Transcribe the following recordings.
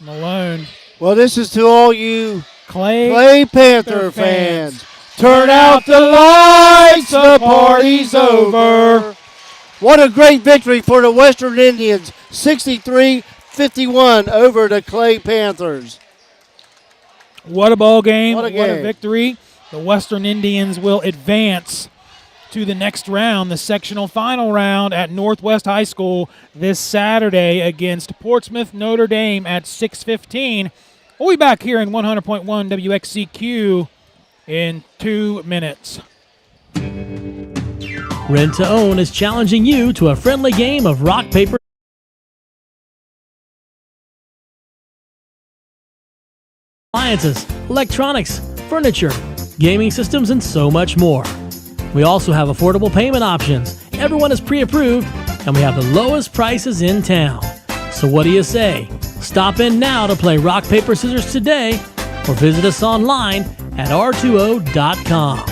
Malone. Well, this is to all you Clay Panther fans. Turn out the lights, the party's over. What a great victory for the Western Indians, 63-51 over the Clay Panthers. What a ball game. What a victory. The Western Indians will advance to the next round, the sectional final round at Northwest High School this Saturday against Portsmouth Notre Dame at 6:15. We'll be back here in 100.1 WXCQ in 2 minutes. Rent to Own is challenging you to a friendly game of rock, paper, appliances, electronics, furniture, gaming systems, and so much more. We also have affordable payment options. Everyone is pre-approved, and we have the lowest prices in town. So what do you say? Stop in now to play rock, paper, scissors today, or visit us online at r2o.com.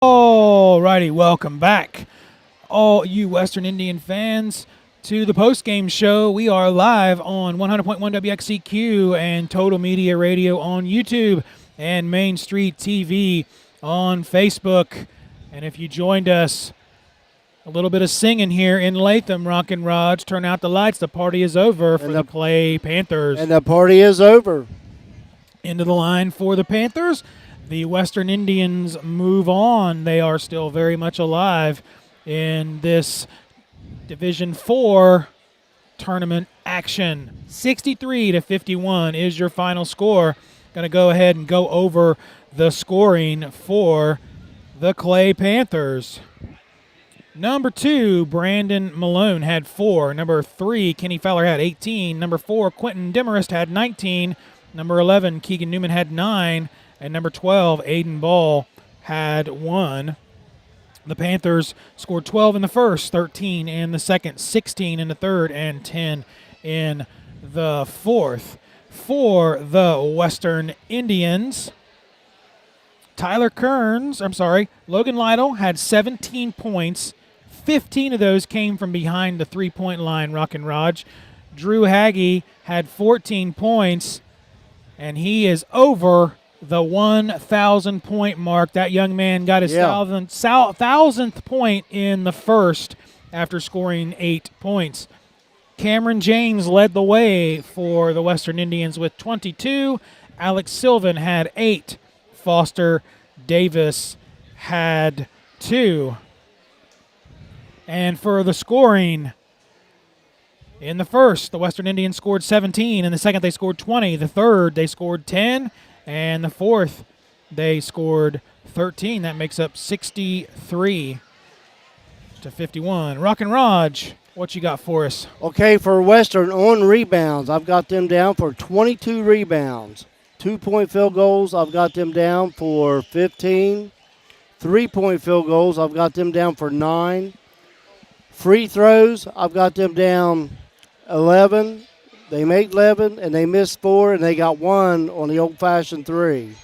All righty, welcome back, all you Western Indian fans, to the postgame show. We are live on 100.1 WXCQ and Total Media Radio on YouTube and Main Street TV on Facebook. And if you joined us, a little bit of singing here in Latham, Rockin' Raj. Turn out the lights, the party is over for the Clay Panthers. And the party is over. Into the line for the Panthers. The Western Indians move on. They are still very much alive in this Division IV tournament action. 63-51 is your final score. Going to go ahead and go over the scoring for the Clay Panthers. Number 2, Brandon Malone had 4. Number 3, Kenny Fowler had 18. Number 4, Quentin Demarest had 19. Number 11, Keegan Newman had 9. And number 12, Aiden Ball had 1. The Panthers scored 12 in the first, 13 in the second, 16 in the third, and 10 in the fourth. For the Western Indians, Logan Lytle had 17 points. 15 of those came from behind the three-point line, Rockin' Raj. Drew Hagee had 14 points, and he is over the 1,000-point mark. That young man got his 1,000th point in the first after scoring 8 points. Cameron James led the way for the Western Indians with 22. Alex Sylvan had 8. Foster Davis had 2. And for the scoring, in the first, the Western Indians scored 17. In the second, they scored 20. The third, they scored 10. And the fourth, they scored 13. That makes up 63-51. Rockin' Raj, what you got for us? Okay, for Western on rebounds, I've got them down for 22 rebounds. 2-point field goals, I've got them down for 15. 3-point field goals, I've got them down for 9. Free throws, I've got them down 11. They make 11, and they missed 4, and they got 1 on the old-fashioned 3.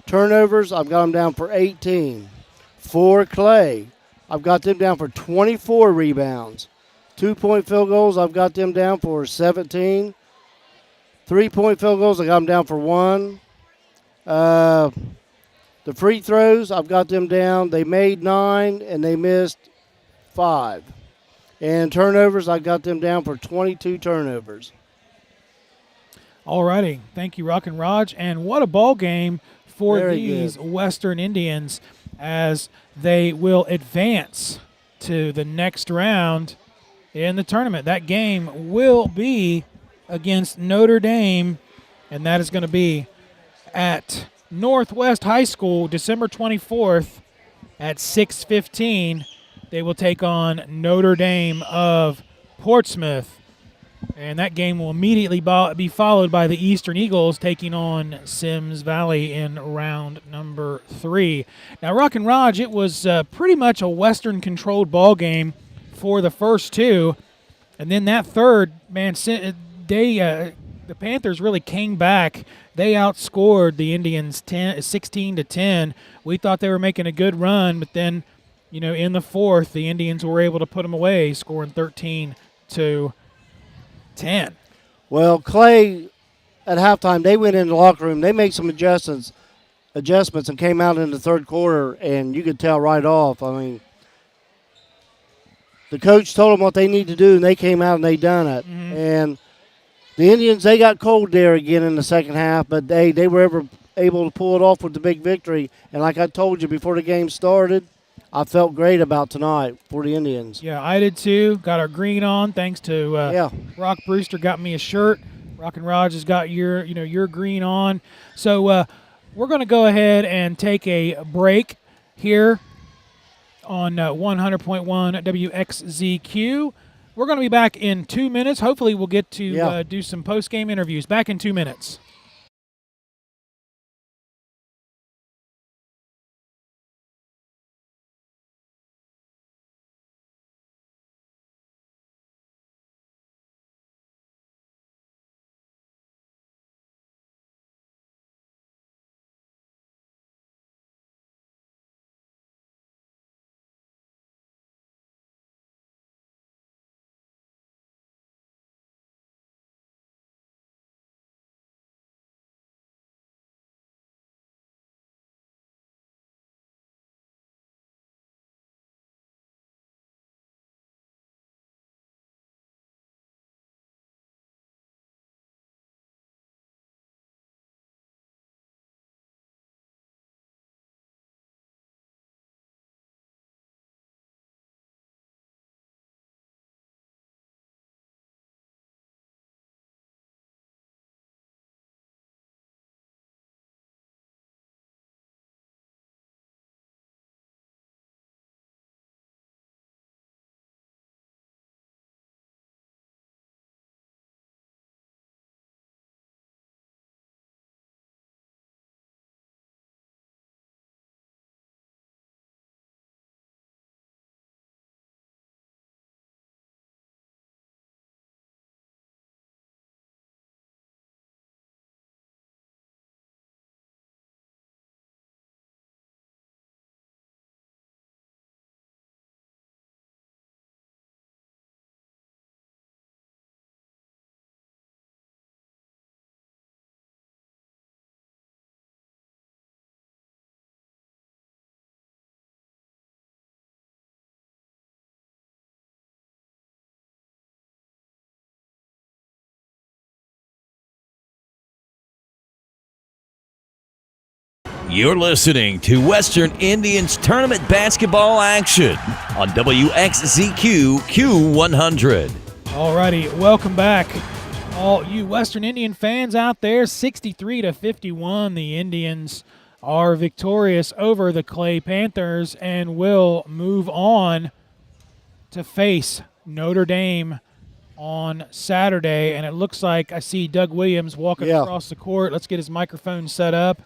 Turnovers, I've got them down for 18. For Clay, I've got them down for 24 rebounds. 2-point field goals, I've got them down for 17. 3-point field goals, I got them down for 1. The free throws, I've got them down. They made 9, and they missed 5. And turnovers, I got them down for 22 turnovers. All righty. Thank you, Rock and Raj. And what a ball game for Very these good. Western Indians as they will advance to the next round in the tournament. That game will be against Notre Dame, and that is going to be at Northwest High School, December 24th at 6:15. They will take on Notre Dame of Portsmouth, and that game will immediately be followed by the Eastern Eagles taking on Sims Valley in round number 3. Now, Rock and Raj, it was pretty much a Western-controlled ball game for the first two, and then that third, man, the Panthers really came back. They outscored the Indians 16-10. We thought they were making a good run, but then, in the fourth, the Indians were able to put them away, scoring 13-10. Well, Clay, at halftime, they went in the locker room. They made some adjustments and came out in the third quarter, and you could tell right off. I mean, the coach told them what they need to do, and they came out and they done it. Mm-hmm. And the Indians, they got cold there again in the second half, but they were able to pull it off with the big victory. And like I told you before the game started, I felt great about tonight for the Indians. Yeah, I did too. Got our green on thanks to Rock Brewster. Got me a shirt. Rock and Raj has got your green on. So we're going to go ahead and take a break here on 100.1 WXZQ. We're going to be back in 2 minutes. Hopefully we'll get to do some post-game interviews. Back in 2 minutes. You're listening to Western Indians Tournament Basketball action on WXZQ Q100. Alrighty, welcome back, all you Western Indian fans out there. 63-51, the Indians are victorious over the Clay Panthers and will move on to face Notre Dame on Saturday. And it looks like I see Doug Williams walking across the court. Let's get his microphone set up.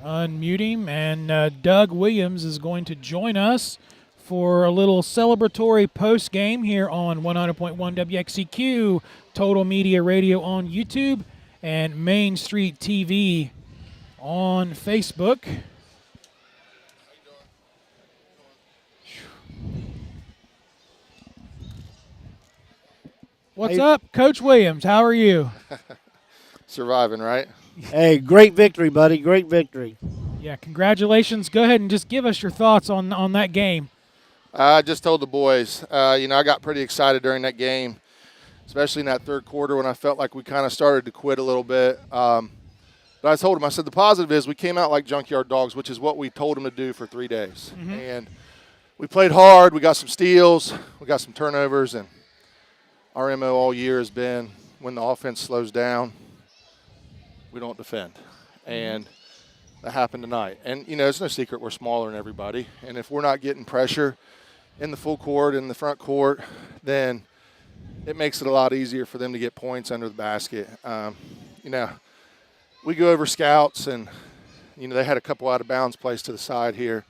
Unmute him. And Doug Williams is going to join us for a little celebratory post game here on 100.1 WXCQ, Total Media Radio on YouTube, and Main Street TV on Facebook. What's up, Coach Williams? How are you? Surviving, right? Hey, great victory, buddy. Great victory. Yeah, congratulations. Go ahead and just give us your thoughts on that game. I just told the boys, I got pretty excited during that game, especially in that third quarter when I felt like we kind of started to quit a little bit. But I told them, I said, the positive is we came out like junkyard dogs, which is what we told them to do for 3 days. Mm-hmm. And we played hard. We got some steals. We got some turnovers. And our MO all year has been when the offense slows down, we don't defend. And that happened tonight. And, it's no secret we're smaller than everybody. And if we're not getting pressure in the full court, in the front court, then it makes it a lot easier for them to get points under the basket. We go over scouts, and, they had a couple out-of-bounds plays to the side here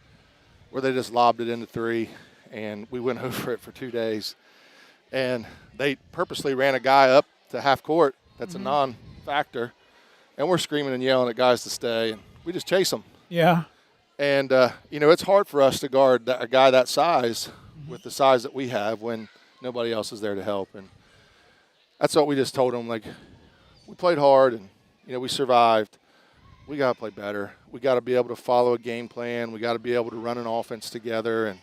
where they just lobbed it into three, and we went over it for 2 days. And they purposely ran a guy up to half court. That's a non-factor. And we're screaming and yelling at guys to stay, and we just chase them. Yeah. And, it's hard for us to guard a guy that size with the size that we have when nobody else is there to help. And that's what we just told them. Like, we played hard and, we survived. We got to play better. We got to be able to follow a game plan. We got to be able to run an offense together. And,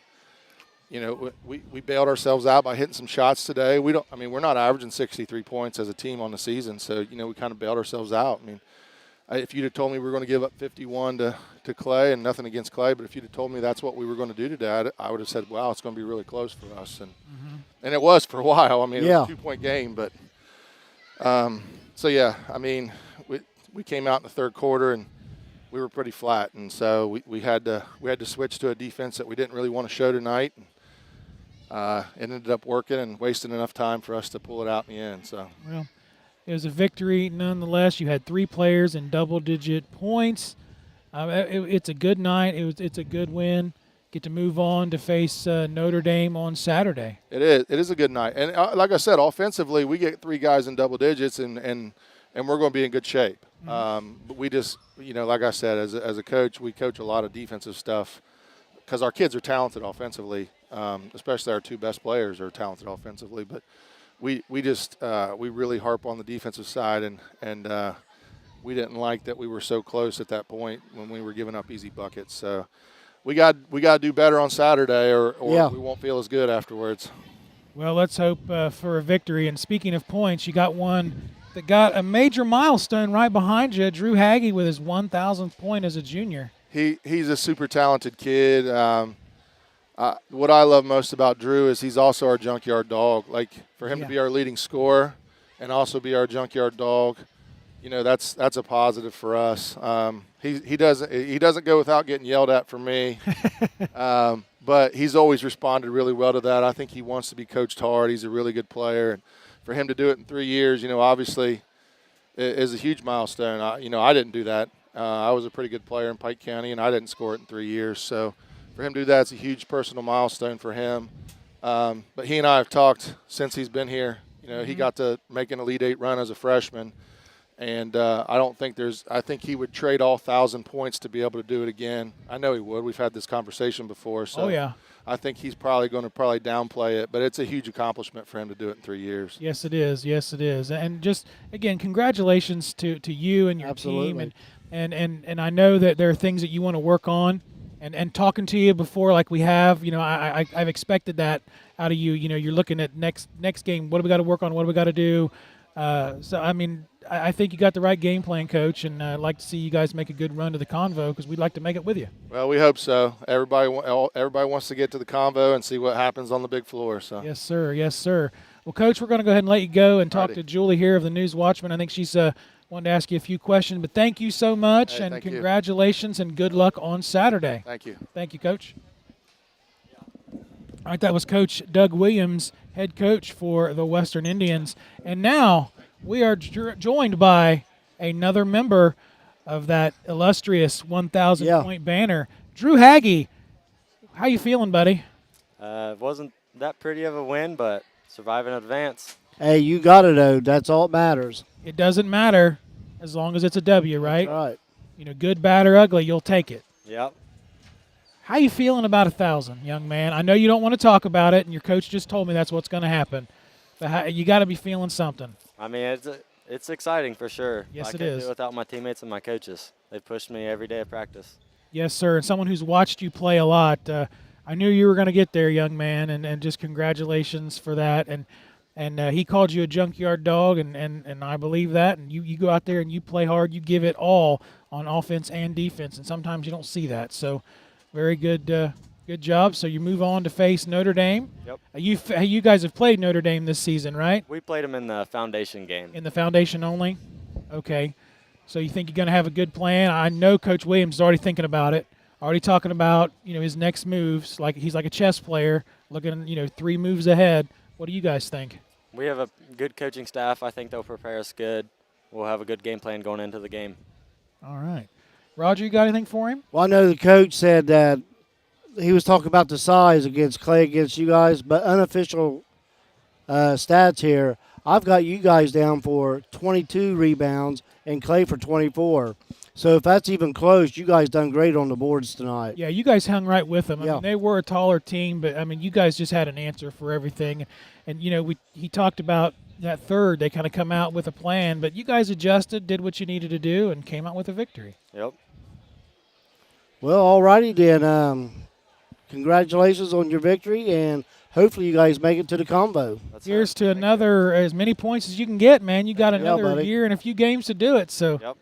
we bailed ourselves out by hitting some shots today. We're not averaging 63 points as a team on the season. So, we kind of bailed ourselves out. If you'd have told me we were going to give up 51 to Clay, and nothing against Clay, but if you'd have told me that's what we were going to do today, I would have said, wow, it's going to be really close for us. And it was for a while. It was a 2-point game. But we came out in the third quarter, and we were pretty flat. And so we had to switch to a defense that we didn't really want to show tonight. It ended up working and wasting enough time for us to pull it out in the end. So. Well, it was a victory nonetheless. You had 3 players in double-digit points. It's a good night. It's a good win. Get to move on to face Notre Dame on Saturday. It is. It is a good night. And like I said, offensively, we get 3 guys in double digits, and we're going to be in good shape. But we just, like I said, as a coach, we coach a lot of defensive stuff because our kids are talented offensively, especially our 2 best players are talented offensively. But we really harp on the defensive side, and we didn't like that we were so close at that point when we were giving up easy buckets. So we got to do better on Saturday, or we won't feel as good afterwards. Well, let's hope for a victory. And speaking of points, you got one that got a major milestone right behind you, Drew Hagee with his 1,000th point as a junior. He's a super talented kid. What I love most about Drew is he's also our junkyard dog. Like, for him to be our leading scorer and also be our junkyard dog, that's a positive for us. He doesn't go without getting yelled at from me, but he's always responded really well to that. I think he wants to be coached hard. He's a really good player, and for him to do it in 3 years, obviously, is a huge milestone. I didn't do that. I was a pretty good player in Pike County, and I didn't score it in 3 years. So for him to do that, it's a huge personal milestone for him. But he and I have talked since he's been here. He got to make an Elite Eight run as a freshman. And I think he would trade all 1,000 points to be able to do it again. I know he would. We've had this conversation before. So I think he's probably going to downplay it. But it's a huge accomplishment for him to do it in 3 years. Yes, it is. Yes, it is. And just, again, congratulations to you and your team. And I know that there are things that you want to work on. And talking to you before, like we have, I've expected that out of you. You're looking at next game. What do we got to work on? What do we got to do? I think you got the right game plan, Coach, and I'd like to see you guys make a good run to the Convo because we'd like to make it with you. Well, we hope so. Everybody wants to get to the Convo and see what happens on the big floor. So. Yes, sir. Yes, sir. Well, Coach, we're going to go ahead and let you go and talk to Julie here of the News Watchman. I think she's wanted to ask you a few questions, but thank you so much, and congratulations and good luck on Saturday. Thank you. Thank you, Coach. All right, that was Coach Doug Williams head coach for the Western Indians. And now we are joined by another member of that illustrious 1,000-point banner, Drew Hagee. How you feeling, buddy? It wasn't that pretty of a win, but survive in advance. Hey, you got it, though. That's all that matters. It doesn't matter as long as it's a W, right? That's right. You know, good, bad, or ugly, you'll take it. Yep. How you feeling about 1,000, young man? I know you don't want to talk about it, and your coach just told me that's what's going to happen. But you got to be feeling something. I mean, it's exciting for sure. Yes, I it can't is. do it without my teammates and my coaches. They pushed me every day of practice. Yes, sir. And someone who's watched you play a lot, I knew you were going to get there, young man, and just congratulations for that. And he called you a junkyard dog, and I believe that. And you go out there and you play hard. You give it all on offense and defense, and sometimes you don't see that. So very good good job. So you move on to face Notre Dame. Yep. You guys have played Notre Dame this season, right? We played them in the foundation game. In the foundation only? Okay. So you think you're going to have a good plan? I know Coach Williams is already thinking about it, already talking about, his next moves. Like he's like a chess player, looking, 3 moves ahead. What do you guys think? We have a good coaching staff. I think they'll prepare us good. We'll have a good game plan going into the game. All right. Roger, you got anything for him? Well, I know the coach said that he was talking about the size against Clay, against you guys, but unofficial stats here, I've got you guys down for 22 rebounds and Clay for 24. So if that's even close, you guys done great on the boards tonight. Yeah, you guys hung right with them. I Yeah. mean, they were a taller team, but, you guys just had an answer for everything. And, he talked about that third. They kind of come out with a plan, but you guys adjusted, did what you needed to do, and came out with a victory. Yep. Well, all righty then. Congratulations on your victory, and hopefully you guys make it to the combo. That's Here's it. to Thank another as many points as you can get, man. You got Yeah, another buddy. year and a few games to do it. So Yep.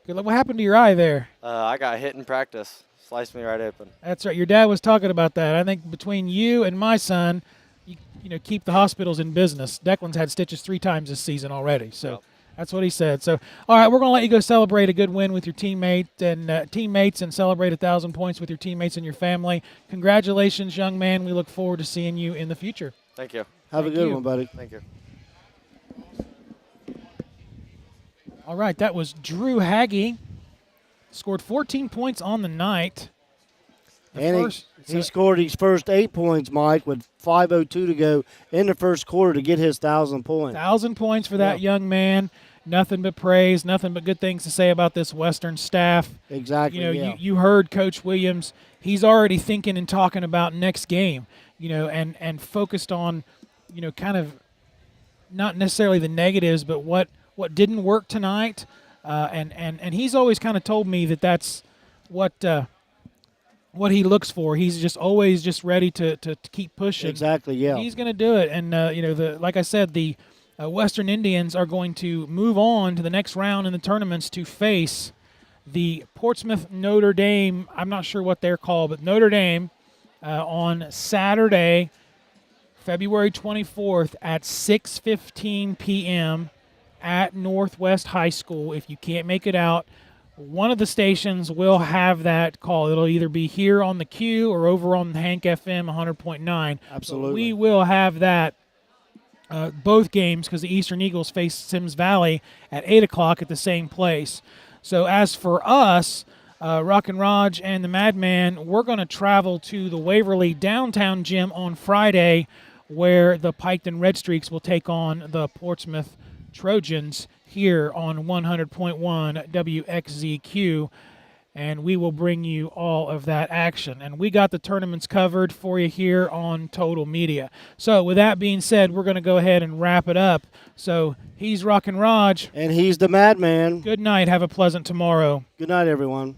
good luck. What happened to your eye there? I got hit in practice. Sliced me right open. That's right. Your dad was talking about that. I think between you and my son, you keep the hospitals in business. Declan's had stitches 3 times this season already. So Yep. that's what he said. So, all right, we're going to let you go celebrate a good win with your teammates and celebrate 1,000 points with your teammates and your family. Congratulations, young man. We look forward to seeing you in the future. Thank you. Have a Thank good you. one, buddy. Thank you. All right, that was Drew Hagee. Scored 14 points on the night. He scored his first 8 points, Mike, with 5:02 to go in the first quarter to get his 1,000 points. 1,000 points for that Yeah. young man. Nothing but praise, nothing but good things to say about this Western staff. Exactly. Yeah. You heard Coach Williams. He's already thinking and talking about next game, and focused on, kind of not necessarily the negatives, but what didn't work tonight. And he's always kind of told me that that's what he looks for. He's just always just ready to keep pushing. Exactly. Yeah. He's going to do it. And, like I said, the Western Indians are going to move on to the next round in the tournaments to face the Portsmouth Notre Dame. I'm not sure what they're called, but Notre Dame on Saturday, February 24th at 6:15 p.m. at Northwest High School. If you can't make it out, one of the stations will have that call. It'll either be here on the Q or over on Hank FM 100.9. Absolutely. But we will have that both games because the Eastern Eagles face Sims Valley at 8 o'clock at the same place. So as for us, Rock and Raj and the Madman, we're going to travel to the Waverly downtown gym on Friday where the Piketon Red Streaks will take on the Portsmouth Trojans here on 100.1 WXZQ, and we will bring you all of that action. And we got the tournaments covered for you here on Total Media. So with that being said, we're going to go ahead and wrap it up. So he's Rock and Raj. And he's the Madman. Good night. Have a pleasant tomorrow. Good night, everyone.